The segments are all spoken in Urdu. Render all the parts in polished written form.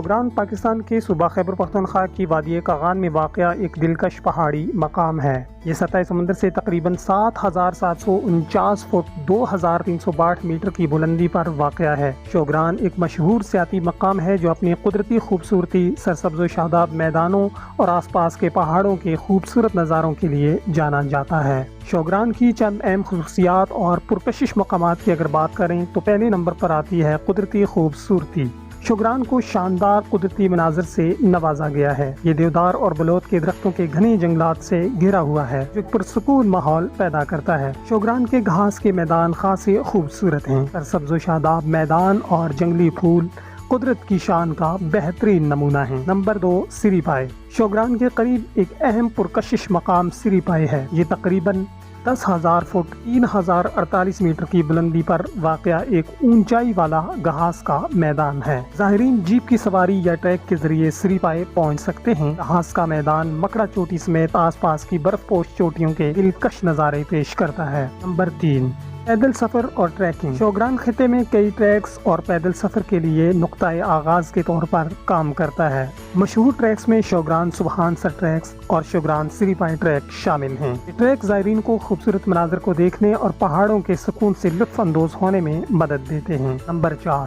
شوگران پاکستان کے صوبہ خیبر پختونخوا کی وادی کاغان میں واقع ایک دلکش پہاڑی مقام ہے۔ یہ سطح سمندر سے تقریباً 7749 فٹ 2362 میٹر کی بلندی پر واقع ہے۔ شوگران ایک مشہور سیاحتی مقام ہے جو اپنی قدرتی خوبصورتی، سرسبز و شاداب میدانوں اور آس پاس کے پہاڑوں کے خوبصورت نظاروں کے لیے جانا جاتا ہے۔ شوگران کی چند اہم خصوصیات اور پرکشش مقامات کی اگر بات کریں تو پہلے نمبر پر آتی ہے قدرتی خوبصورتی۔ شوگران کو شاندار قدرتی مناظر سے نوازا گیا ہے۔ یہ دیودار اور بلوط کے درختوں کے گھنے جنگلات سے گھرا ہوا ہے جو پرسکون ماحول پیدا کرتا ہے۔ شوگران کے گھاس کے میدان خاصے خوبصورت ہیں۔ سرسبز و شاداب میدان اور جنگلی پھول قدرت کی شان کا بہترین نمونہ ہیں۔ نمبر 2، سری پائے۔ شوگران کے قریب ایک اہم پرکشش مقام سری پائے ہے۔ یہ تقریباً 10,000 فٹ 3048 میٹر کی بلندی پر واقع ایک اونچائی والا گھاس کا میدان ہے۔ زائرین جیپ کی سواری یا ٹریک کے ذریعے سری پائے پہنچ سکتے ہیں۔ گھاس کا میدان مکڑا چوٹی سمیت آس پاس کی برف پوش چوٹیوں کے دلکش نظارے پیش کرتا ہے۔ نمبر 3، پیدل سفر اور ٹریکنگ۔ شوگران خطے میں کئی ٹریکس اور پیدل سفر کے لیے نقطۂ آغاز کے طور پر کام کرتا ہے۔ مشہور ٹریکس میں شوگران سبحان سر ٹریکس اور شوگران سری پائے ٹریک شامل ہیں۔ یہ ٹریک زائرین کو خوبصورت مناظر کو دیکھنے اور پہاڑوں کے سکون سے لطف اندوز ہونے میں مدد دیتے ہیں۔ نمبر 4،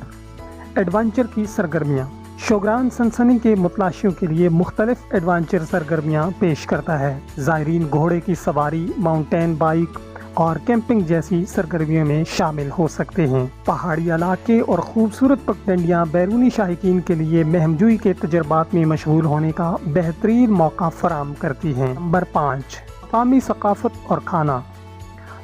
ایڈونچر کی سرگرمیاں۔ شوگران سنسنی کے متلاشیوں کے لیے مختلف ایڈونچر سرگرمیاں پیش کرتا ہے۔ زائرین گھوڑے کی سواری، ماؤنٹین بائیک اور کیمپنگ جیسی سرگرمیوں میں شامل ہو سکتے ہیں۔ پہاڑی علاقے اور خوبصورت پگڈنڈیاں بیرونی شائقین کے لیے مہم جوئی کے تجربات میں مشغول ہونے کا بہترین موقع فراہم کرتی ہیں۔ نمبر 5، مقامی ثقافت اور کھانا۔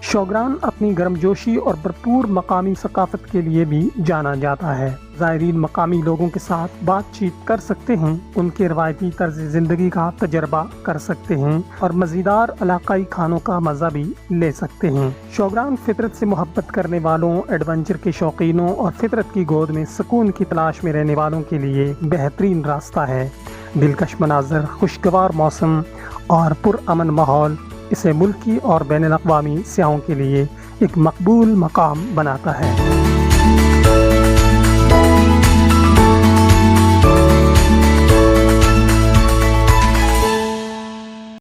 شوگران اپنی گرم جوشی اور بھرپور مقامی ثقافت کے لیے بھی جانا جاتا ہے۔ زائرین مقامی لوگوں کے ساتھ بات چیت کر سکتے ہیں، ان کے روایتی طرز زندگی کا تجربہ کر سکتے ہیں اور مزیدار علاقائی کھانوں کا مزہ بھی لے سکتے ہیں۔ شوگران فطرت سے محبت کرنے والوں، ایڈونچر کے شوقینوں اور فطرت کی گود میں سکون کی تلاش میں رہنے والوں کے لیے بہترین راستہ ہے۔ دلکش مناظر، خوشگوار موسم اور پرامن ماحول اسے ملکی اور بین الاقوامی سیاحوں کے لیے ایک مقبول مقام بناتا ہے۔